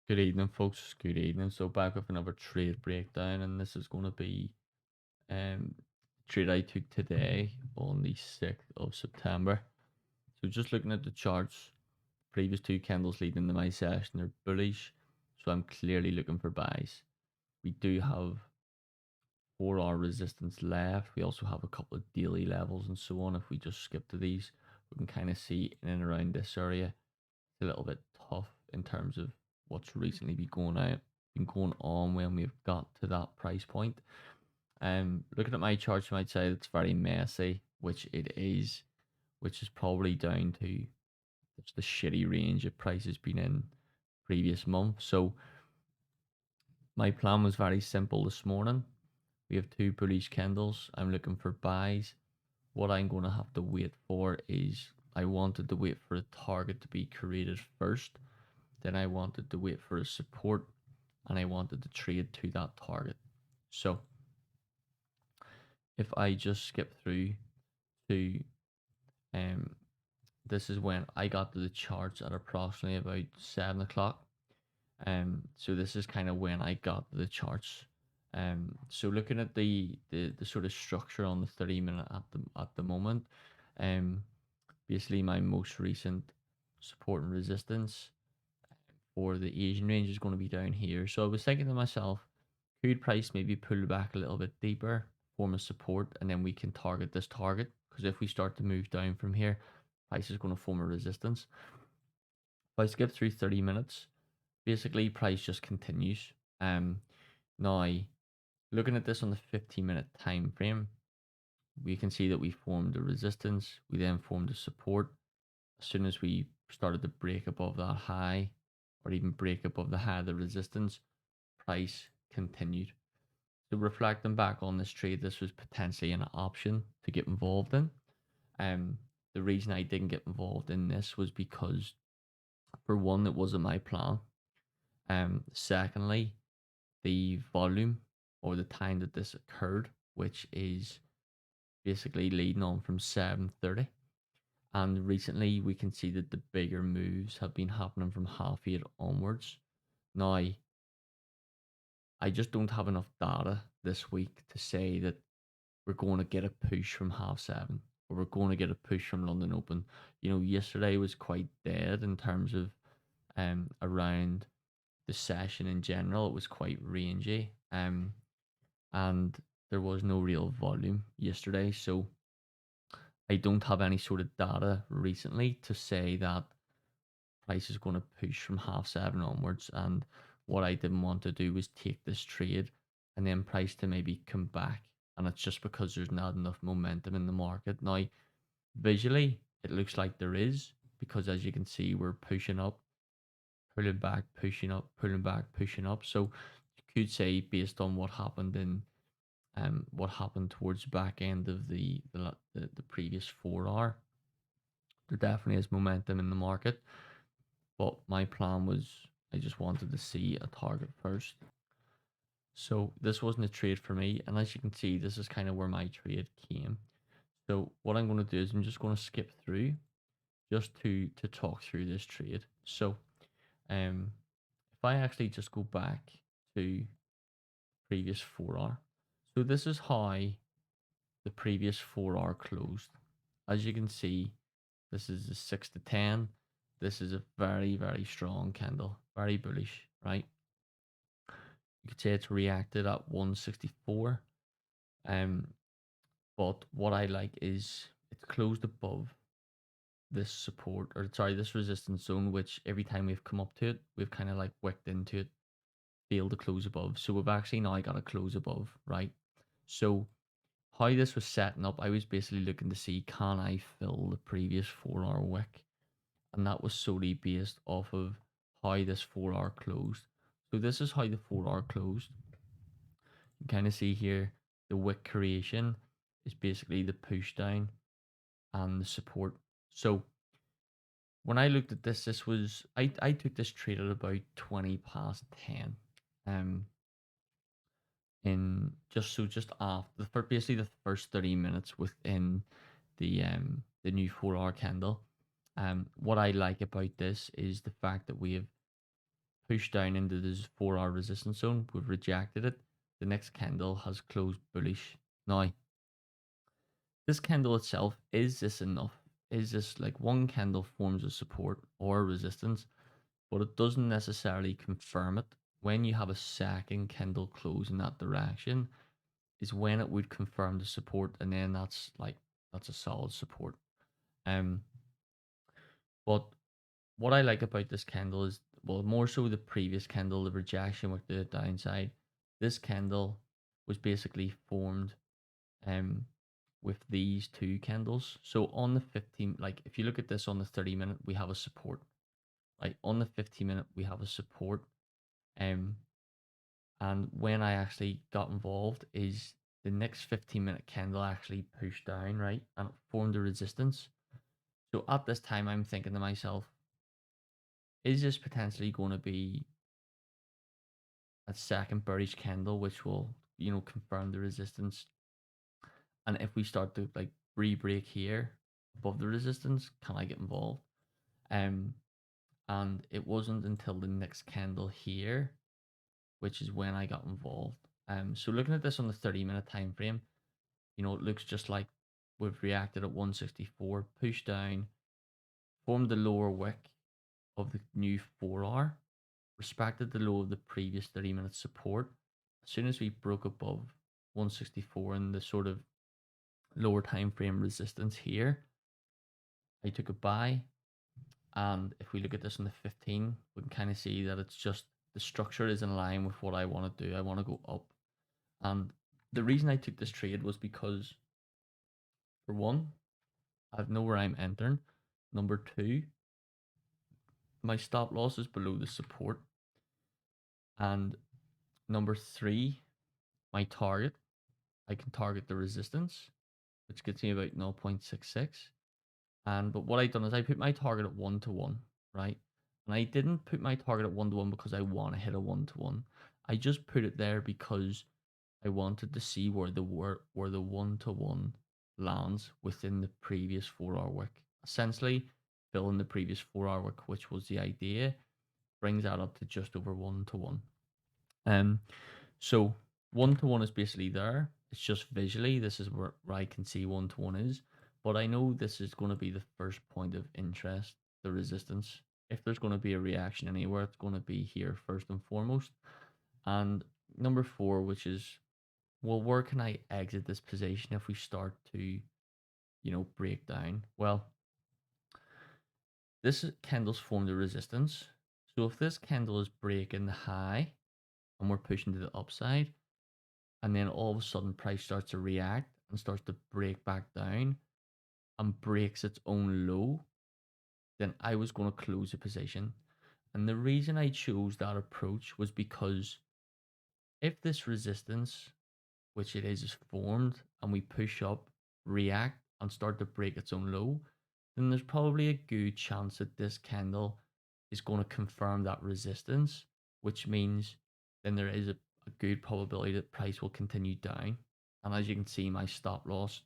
Good evening, folks. Good evening. So back with another trade breakdown, and this is going to be um trade I took today on the 6th of September. So just looking at the charts, previous two candles leading into my session are bullish, so I'm clearly looking for buys. We do have 4 hour resistance left. We also have a couple of daily levels and so on. If we just skip to these, we can kind of see in and around this area a little bit tough in terms of what's recently been going on when we've got to that price point. Looking at my charts, you might say it's very messy, which it is, which is probably down to just the shitty range of prices been in previous month. So my plan was very simple this morning. We have two bullish candles. I'm looking for buys. What I'm going to have to wait for is I wanted to wait for a target to be created first. Then I wanted to wait for a support and I wanted to trade to that target. So if I just skip through to um this is when I got to the charts at approximately about 7 o'clock. So this is kind of when I got to the charts. So looking at the sort of structure on the 30 minute at the moment, um basically my most recent support and resistance for the Asian range is going to be down here. So I was thinking to myself, could price maybe pull back a little bit deeper, form a support, and then we can target this target? Because if we start to move down from here, price is going to form a resistance. If I skip through 30 minutes, basically price just continues. Now looking at this on the 15-minute time frame, we can see that we formed a resistance. We then formed a support. As soon as we started to break above that high, or even break above the high of the resistance, price continued. So reflecting back on this trade, this was potentially an option to get involved in. Um, the reason I didn't get involved in this was because, for one, it wasn't my plan. Secondly, the volume or the time that this occurred, which is basically leading on from 7:30. And recently, we can see that the bigger moves have been happening from half 8 onwards. Now, I just don't have enough data this week to say that we're going to get a push from half 7 or we're going to get a push from London Open. Yesterday was quite dead in terms of around the session in general. It was quite rangy, and there was no real volume yesterday. So I don't have any sort of data recently to say that price is going to push from half 7 onwards. And what I didn't want to do was take this trade and then price to maybe come back. And it's just because there's not enough momentum in the market. Now, visually, it looks like there is, because as you can see, we're pushing up, pulling back, pushing up, pulling back, pushing up. So you could say, based on what happened towards the back end of the previous 4 hour, there definitely is momentum in the market. But my plan was I just wanted to see a target first. So this wasn't a trade for me, and as you can see, this is kind of where my trade came. So what I'm going to do is I'm just going to skip through just to talk through this trade. So if I actually just go back to previous 4 hour, so this is how the previous 4 hour closed. As you can see, this is a 6 to 10. This is a very, very strong candle, very bullish, right? You could say it's reacted at 164. Um, but what I like is it's closed above this support, or sorry, this resistance zone, which every time we've come up to it, we've kind of like wicked into it, failed to close above. So we've actually now got to close above, right? So how this was setting up, I was basically looking to see, can I fill the previous 4 hour wick? And that was solely based off of how this 4 hour closed. So this is how the 4 hour closed. You kind of see here the wick creation is basically the push down and the support. So when I looked at this was I took this trade at about 20 past 10. Um in just after for basically the first 30 minutes within the new 4 hour candle. What I like about this is the fact that we have pushed down into this 4 hour resistance zone. We've rejected it. The next candle has closed bullish. Now, this candle itself, is this enough? Is this like one candle forms a support or a resistance, but it doesn't necessarily confirm it? When you have a second candle close in that direction, is when it would confirm the support, and then that's a solid support. Um, but what I like about this candle is, well, more so the previous candle, the rejection with the downside. This candle was basically formed um with these two candles. So on the 15, like if you look at this on the 30-minute, we have a support. Like on the 15-minute, we have a support. Um, and when I actually got involved, is the next 15-minute candle actually pushed down, right? And it formed a resistance. So at this time, I'm thinking to myself, is this potentially going to be a second bearish candle, which will, confirm the resistance? And if we start to like re-break here above the resistance, can I get involved? Um, and it wasn't until the next candle here, which is when I got involved. So looking at this on the 30-minute time frame, it looks just like we've reacted at 164, pushed down, formed the lower wick of the new 4 hour, respected the low of the previous 30-minute support. As soon as we broke above 164 and the sort of lower time frame resistance here, I took a buy. And if we look at this on the 15, we can kind of see that it's just the structure is in line with what I want to do. I want to go up. And the reason I took this trade was because, for one, I know where I'm entering. Number two, my stop loss is below the support. And number three, my target, I can target the resistance, which gets me about 0.66. But what I done is I put my target at 1-to-1, right? And I didn't put my target at 1-to-1 because I want to hit a 1-to-1. I just put it there because I wanted to see where the 1-to-1 lands within the previous 4 hour wick. Essentially, fill in the previous 4 hour wick, which was the idea, brings that up to just over 1-to-1. So 1-to-1 is basically there. It's just visually, this is where I can see 1-to-1 is. But I know this is going to be the first point of interest, the resistance. If there's going to be a reaction anywhere, it's going to be here first and foremost. And number four, which is, well, where can I exit this position if we start to, break down? Well, this candle's formed a resistance. So if this candle is breaking the high and we're pushing to the upside, and then all of a sudden price starts to react and starts to break back down and breaks its own low, then I was going to close the position. And the reason I chose that approach was because if this resistance, which it is formed, and we push up, react, and start to break its own low, then there's probably a good chance that this candle is going to confirm that resistance, which means then there is a good probability that price will continue down. And as you can see, my stop loss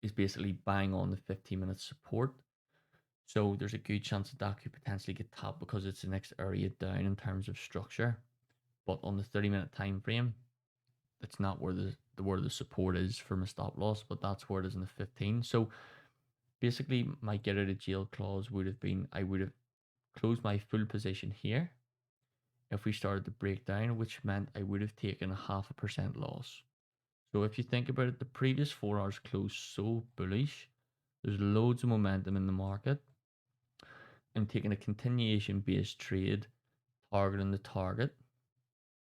is basically bang on the 15-minute support. So there's a good chance that that could potentially get tapped because it's the next area down in terms of structure. But on the 30-minute time frame, it's not where the support is for my stop loss, but that's where it is in the 15. So basically, my get out of jail clause would have been I would have closed my full position here if we started to break down, which meant I would have taken a 0.5% loss. So if you think about it, the previous 4 hours closed so bullish. There's loads of momentum in the market. I'm taking a continuation based trade, targeting the target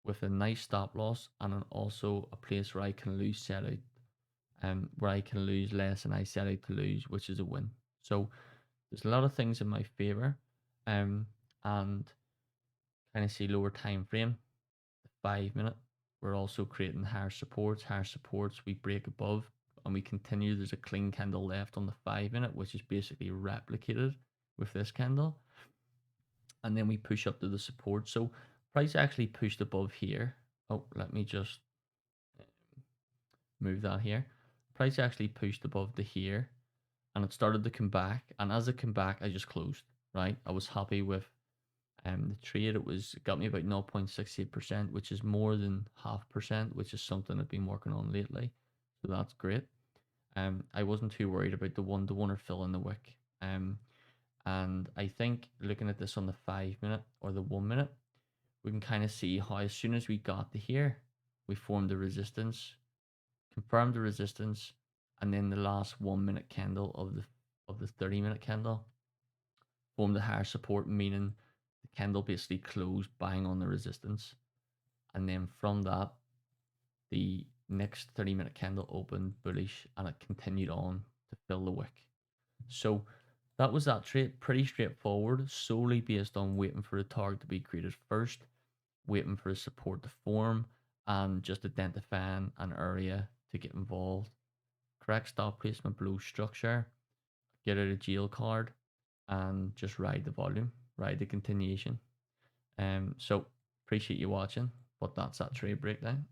with a nice stop loss and also a place where I can lose set out, where I can lose less than I set out to lose, which is a win. So there's a lot of things in my favor, and kind of see lower time frame, the 5 minute. We're also creating higher supports. Higher supports we break above and we continue. There's a clean candle left on the 5 minute, which is basically replicated with this candle, and then we push up to the support. So price actually pushed above here. Oh, let me just move that here. Price actually pushed above the here and it started to come back. And as it came back, I just closed, right? I was happy with The trade, it got me about 0.68%, which is more than half percent, which is something I've been working on lately. So that's great. I wasn't too worried about the 1-to-1 or fill in the wick. And I think looking at this on the 5 minute or the 1 minute, we can kind of see how as soon as we got to here, we formed the resistance, confirmed the resistance, and then the last 1 minute candle of the 30-minute candle formed the higher support, meaning the candle basically closed bang on the resistance. And then from that, the next 30-minute candle opened bullish and it continued on to fill the wick. So that was that trade. Pretty straightforward, solely based on waiting for the target to be created first, waiting for the support to form, and just identifying an area to get involved. Correct stop placement below structure, get out a jail card, and just ride the volume, ride the continuation. So appreciate you watching, but that's that trade breakdown.